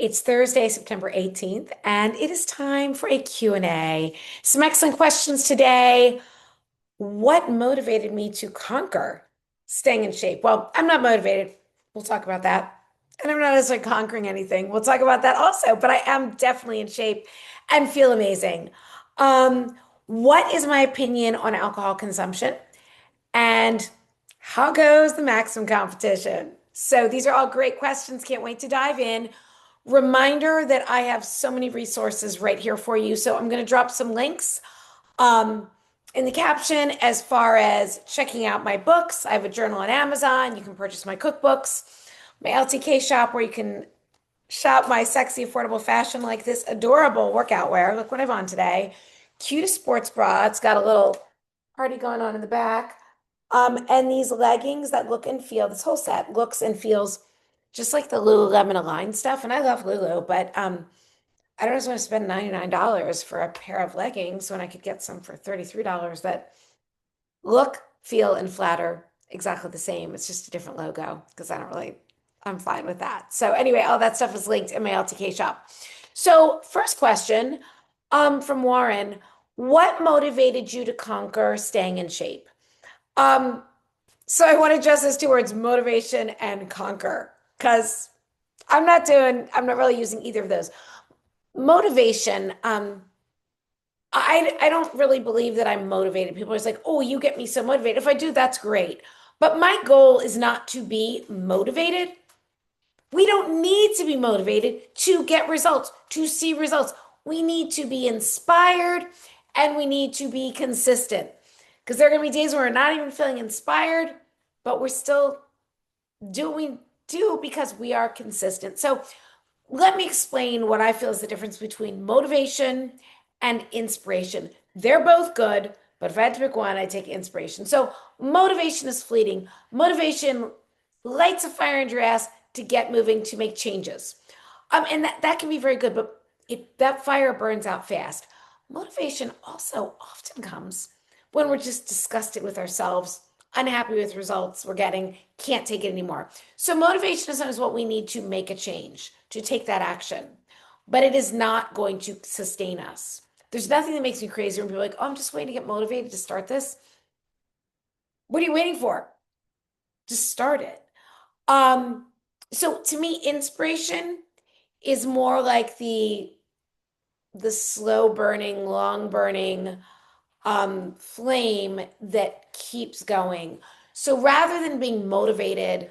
It's Thursday, September 18th, and it is time for a Q&A. Some excellent questions today. What motivated me to conquer staying in shape? Well, I'm not motivated. We'll talk about that. And I'm not necessarily conquering anything. We'll talk about that also, but I am definitely in shape and feel amazing. What is my opinion on alcohol consumption? And how goes the Maxim competition? So these are all great questions. Can't wait to dive in. Reminder that I have so many resources right here for you. So I'm going to drop some links um, in the caption as far as checking out my books. I have a journal on Amazon. You can purchase my cookbooks, my LTK shop where you can shop my sexy, affordable fashion like this adorable workout wear. Look what I've on today. Cutest sports bra. It's got a little party going on in the back. And these leggings that look and feel, this whole set looks and feels just like the Lululemon Align stuff. And I love Lulu, but I don't just want to spend $99 for a pair of leggings when I could get some for $33 that look, feel, and flatter exactly the same. It's just a different logo because I'm fine with that. So anyway, all that stuff is linked in my LTK shop. So first question, from Warren, what motivated you to conquer staying in shape? Um, so I want to adjust this towards motivation and conquer because I'm not really using either of those. Motivation, I don't really believe that I'm motivated. People are just like, oh, you get me so motivated. If I do, that's great. But my goal is not to be motivated. We don't need to be motivated to get results, to see results. We need to be inspired and we need to be consistent. Because there are going to be days where we're not even feeling inspired, but we're still doing do because we are consistent. So let me explain what I feel is the difference between motivation and inspiration. They're both good, but if I had to pick one, I'd take inspiration. So motivation is fleeting. Motivation lights a fire under your ass to get moving, to make changes. And that can be very good, but that fire burns out fast. Motivation also often comes when we're just disgusted with ourselves, unhappy with results we're getting, can't take it anymore. So motivation is what we need to make a change, to take that action, but it is not going to sustain us. There's nothing that makes me crazy when people are like, oh, I'm just waiting to get motivated to start this. What are you waiting for? Just start it. Um, so to me, inspiration is more like the slow burning, long burning flame that keeps going. So rather than being motivated,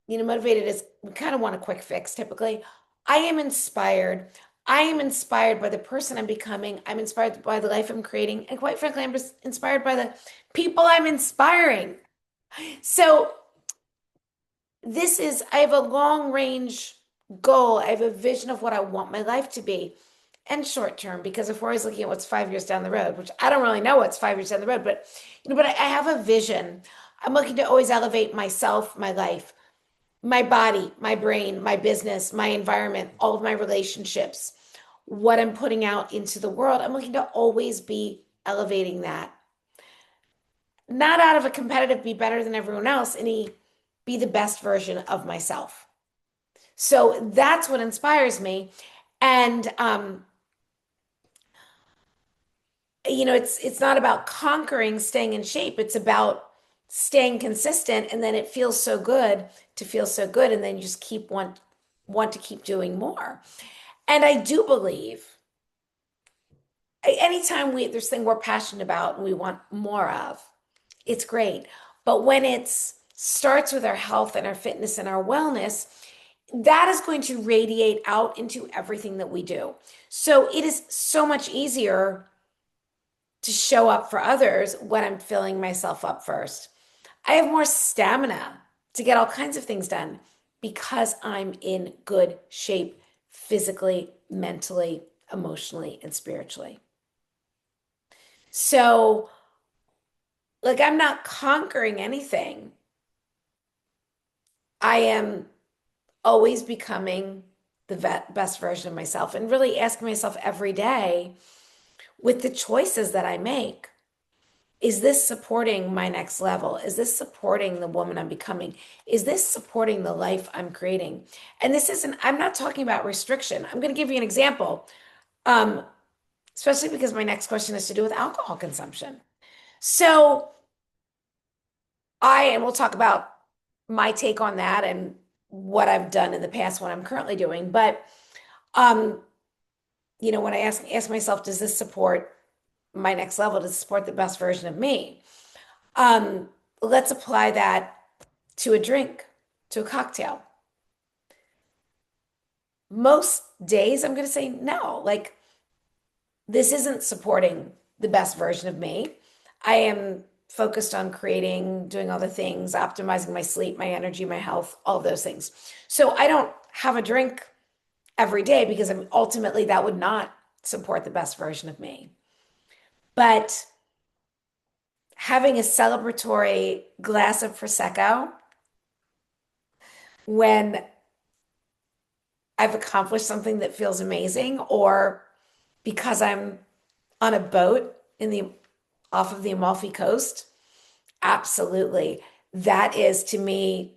motivated is we kind of want a quick fix typically. I am inspired. I am inspired by the person I'm becoming. I'm inspired by the life I'm creating. And quite frankly, I'm just inspired by the people I'm inspiring. So I have a long range goal. I have a vision of what I want my life to be. And short term, because if we're always looking at what's 5 years down the road, which I don't really know what's 5 years down the road, but I have a vision. I'm looking to always elevate myself, my life, my body, my brain, my business, my environment, all of my relationships, what I'm putting out into the world. I'm looking to always be elevating that. Not out of a competitive be better than everyone else, be the best version of myself. So that's what inspires me. And it's not about conquering staying in shape. It's about staying consistent, and then it feels so good to feel so good, and then you just want to keep doing more. And I do believe anytime there's thing we're passionate about and we want more of, it's great. But when it starts with our health and our fitness and our wellness, that is going to radiate out into everything that we do. So it is so much easier to show up for others when I'm filling myself up first. I have more stamina to get all kinds of things done because I'm in good shape physically, mentally, emotionally, and spiritually. So, like, I'm not conquering anything. I am always becoming the best version of myself and really asking myself every day with the choices that I make, Is this supporting my next level? Is this supporting the woman I'm becoming? Is this supporting the life I'm creating? And this isn't, I'm not talking about restriction. I'm going to give you an example, um, especially because my next question has to do with alcohol consumption. So and we'll talk about my take on that and what I've done in the past, what I'm currently doing. But, um, when I ask myself, does this support my next level? Does it support the best version of me? Um, let's apply that to a drink, to a cocktail. Most days, I'm going to say no. Like, this isn't supporting the best version of me. I am focused on creating, doing all the things, optimizing my sleep, my energy, my health, all of those things. So I don't have a drink every day because ultimately that would not support the best version of me. But having a celebratory glass of Prosecco when I've accomplished something that feels amazing, or because I'm on a boat in the off of the Amalfi Coast, absolutely. That is to me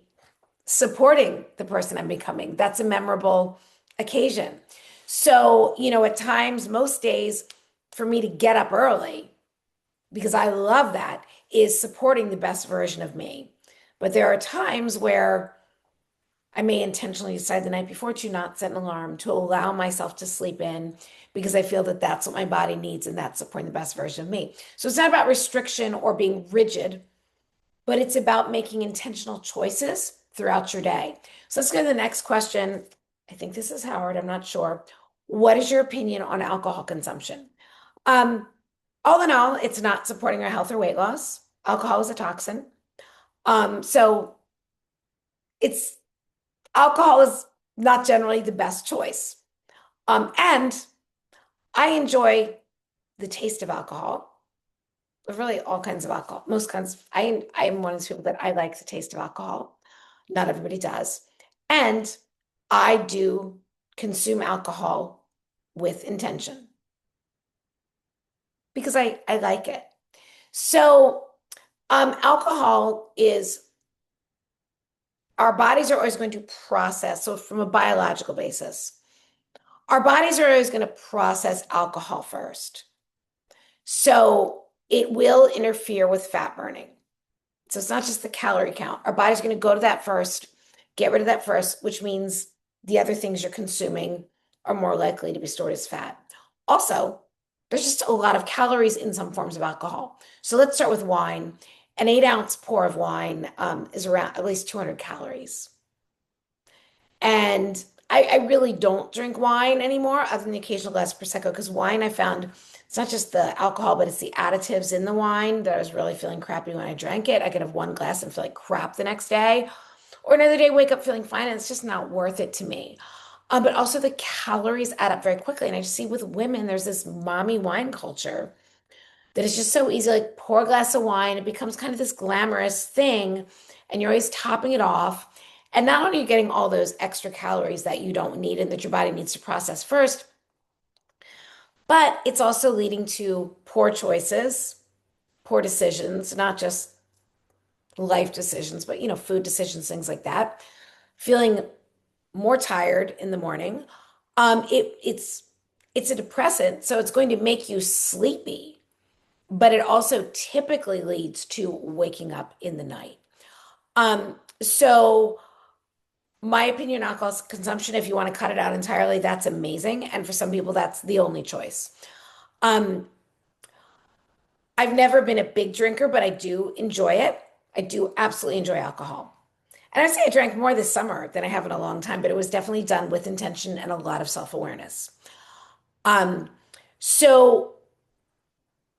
supporting the person I'm becoming. That's a memorable occasion. So, at times, most days, for me to get up early, because I love that, is supporting the best version of me. But there are times where I may intentionally decide the night before to not set an alarm, to allow myself to sleep in because I feel that that's what my body needs and that's supporting the best version of me. So it's not about restriction or being rigid, but it's about making intentional choices throughout your day. So let's go to the next question. I think this is Howard, I'm not sure. What is your opinion on alcohol consumption? Um, all in all, it's not supporting our health or weight loss. Alcohol is a toxin. So it's alcohol is not generally the best choice. And I enjoy the taste of alcohol, really all kinds of alcohol, most kinds. I am one of those people that I like the taste of alcohol. Not everybody does. And I do consume alcohol with intention because I like it. So, alcohol is our bodies are always going to process. So, from a biological basis, our bodies are always going to process alcohol first. So, it will interfere with fat burning. So, it's not just the calorie count. Our body's going to go to that first, get rid of that first, which means the other things you're consuming are more likely to be stored as fat. Also, there's just a lot of calories in some forms of alcohol. So let's start with wine. An 8-ounce pour of wine is around at least 200 calories. And I really don't drink wine anymore, other than the occasional glass of Prosecco, because wine I found it's not just the alcohol, but it's the additives in the wine that I was really feeling crappy when I drank it. I could have one glass and feel like crap the next day, or another day wake up feeling fine, and it's just not worth it to me. But also the calories add up very quickly. And I just see with women, there's this mommy wine culture that is just so easy. Like pour a glass of wine, it becomes kind of this glamorous thing, and you're always topping it off. And not only are you getting all those extra calories that you don't need and that your body needs to process first, but it's also leading to poor choices, poor decisions, not just life decisions, but food decisions, things like that. Feeling more tired in the morning. It's a depressant, so it's going to make you sleepy, but it also typically leads to waking up in the night. So my opinion, alcohol consumption, if you want to cut it out entirely, that's amazing. And for some people, that's the only choice. Um, I've never been a big drinker, but I do enjoy it. I do absolutely enjoy alcohol. And I'd say I drank more this summer than I have in a long time, but it was definitely done with intention and a lot of self-awareness. Um, so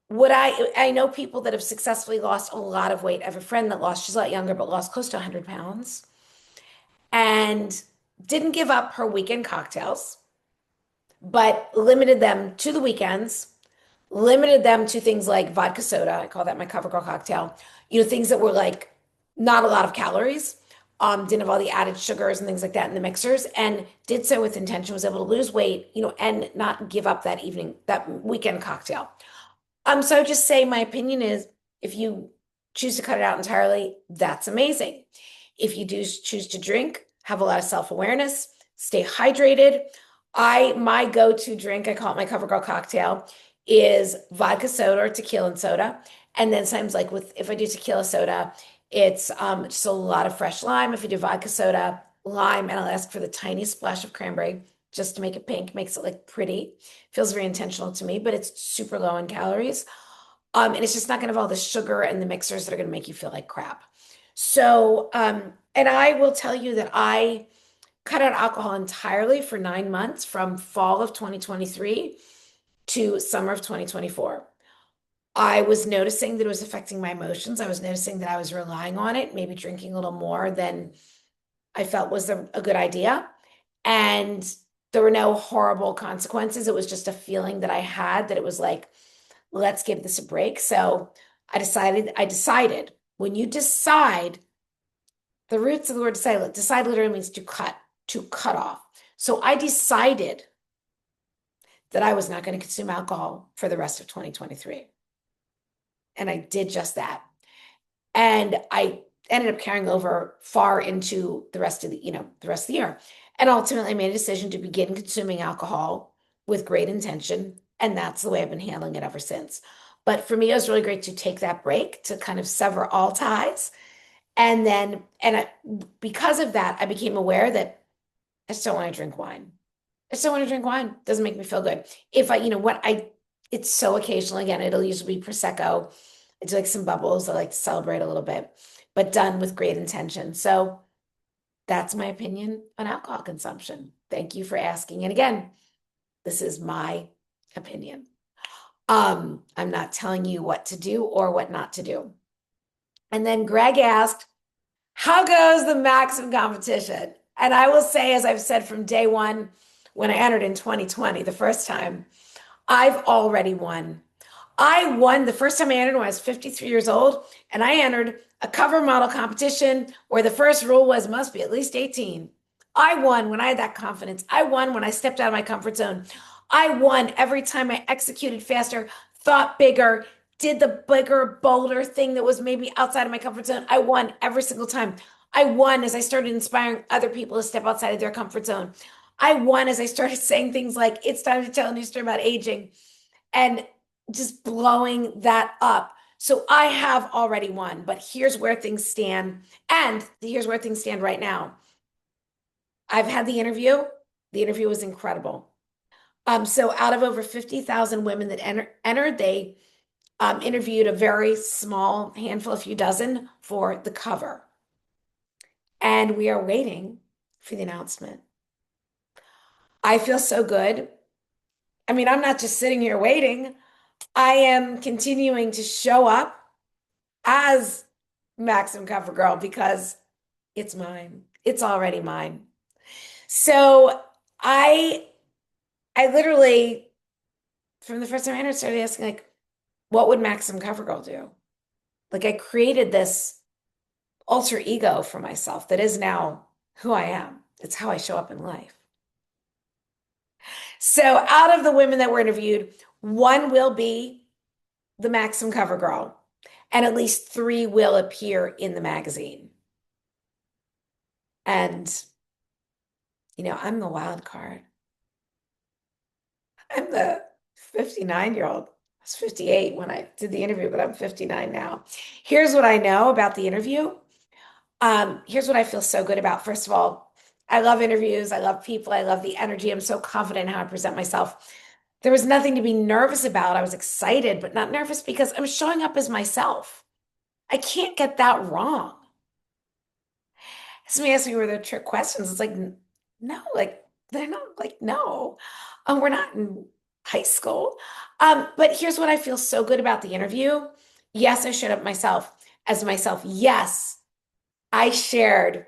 what I know people that have successfully lost a lot of weight. I have a friend that lost, she's a lot younger, but lost close to 100 pounds and didn't give up her weekend cocktails, but limited them to the weekends, limited them to things like vodka soda. I call that my cover girl cocktail. Things that were like not a lot of calories, didn't have all the added sugars and things like that in the mixers, and did so with intention, was able to lose weight, and not give up that weekend cocktail. So I would just say my opinion is If you choose to cut it out entirely, that's amazing. If you do choose to drink, have a lot of self-awareness, stay hydrated. My go-to drink, I call it my CoverGirl cocktail, is vodka soda or tequila and soda. And then sometimes like with if I do tequila soda, it's just a lot of fresh lime. If you do vodka soda, lime, and I'll ask for the tiniest splash of cranberry just to make it pink, makes it like pretty. Feels very intentional to me, but it's super low in calories. And it's just not going to have all the sugar and the mixers that are going to make you feel like crap. So, and I will tell you that I cut out alcohol entirely for 9 months from fall of 2023 to summer of 2024. I was noticing that it was affecting my emotions. I was noticing that I was relying on it, maybe drinking a little more than I felt was a good idea. And there were no horrible consequences. It was just a feeling that I had that it was like, let's give this a break. So I decided when you decide, the roots of the word decide literally means to cut off. So I decided that I was not going to consume alcohol for the rest of 2023. And I did just that. And I ended up carrying over far into the rest of the rest of the year. And ultimately made a decision to begin consuming alcohol with great intention. And that's the way I've been handling it ever since. But for me, it was really great to take that break to kind of sever all ties. And then, because of that, I became aware that I just don't want to drink wine. I just don't want to drink wine. It doesn't make me feel good. If I, you know what, it's so occasional. Again, it'll usually be Prosecco. I do like some bubbles. I like to celebrate a little bit, but done with great intention. So that's my opinion on alcohol consumption. Thank you for asking. And again, this is my opinion. I'm not telling you what to do or what not to do. And then Greg asked, how goes the Maxim competition? And I will say, as I've said from day one, when I entered in 2020, the first time, I've already won. I won the first time I entered when I was 53 years old, and I entered a cover model competition where the first rule was must be at least 18. I won when I had that confidence. I won when I stepped out of my comfort zone. I won every time I executed faster, thought bigger, did the bigger, bolder thing that was maybe outside of my comfort zone. I won every single time. I won as I started inspiring other people to step outside of their comfort zone. I won as I started saying things like, it's time to tell a new story about aging and just blowing that up. So I have already won, but here's where things stand. And here's where things stand right now. I've had the interview. The interview was incredible. So out of over 50,000 women that entered, they interviewed a very small handful, a few dozen for the cover. And we are waiting for the announcement. I feel so good. I mean, I'm not just sitting here waiting. I am continuing to show up as Maxim cover girl because it's mine. It's already mine. So I literally, from the first time I entered, started asking like, what would Maxim cover girl do? Like I created this alter ego for myself that is now who I am. It's how I show up in life. So out of the women that were interviewed, one will be the Maxim cover girl, and at least three will appear in the magazine. And, I'm the wild card. I'm the 59-year-old. I was 58 when I did the interview, but I'm 59 now. Here's what I know about the interview. Here's what I feel so good about. First of all, I love interviews. I love people. I love the energy. I'm so confident in how I present myself. There was nothing to be nervous about. I was excited, but not nervous because I'm showing up as myself. I can't get that wrong. Somebody asked me were there trick questions. It's like, no, like they're not like, no, we're not in high school. But here's what I feel so good about the interview. Yes, I showed up myself as myself. Yes, I shared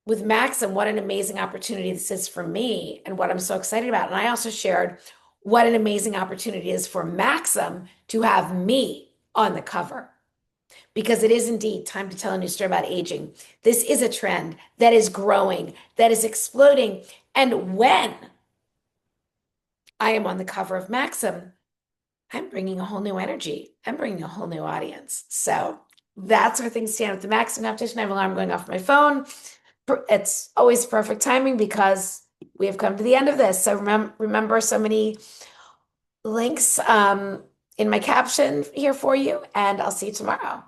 with Maxim what an amazing opportunity this is for me and what I'm so excited about. And I also shared what an amazing opportunity is for Maxim to have me on the cover. Because it is indeed time to tell a new story about aging. This is a trend that is growing, that is exploding. And when I am on the cover of Maxim, I'm bringing a whole new energy. I'm bringing a whole new audience. So that's where things stand with the Maxim competition. I have an alarm going off my phone. It's always perfect timing because we have come to the end of this. So remember so many links in my caption here for you, and I'll see you tomorrow.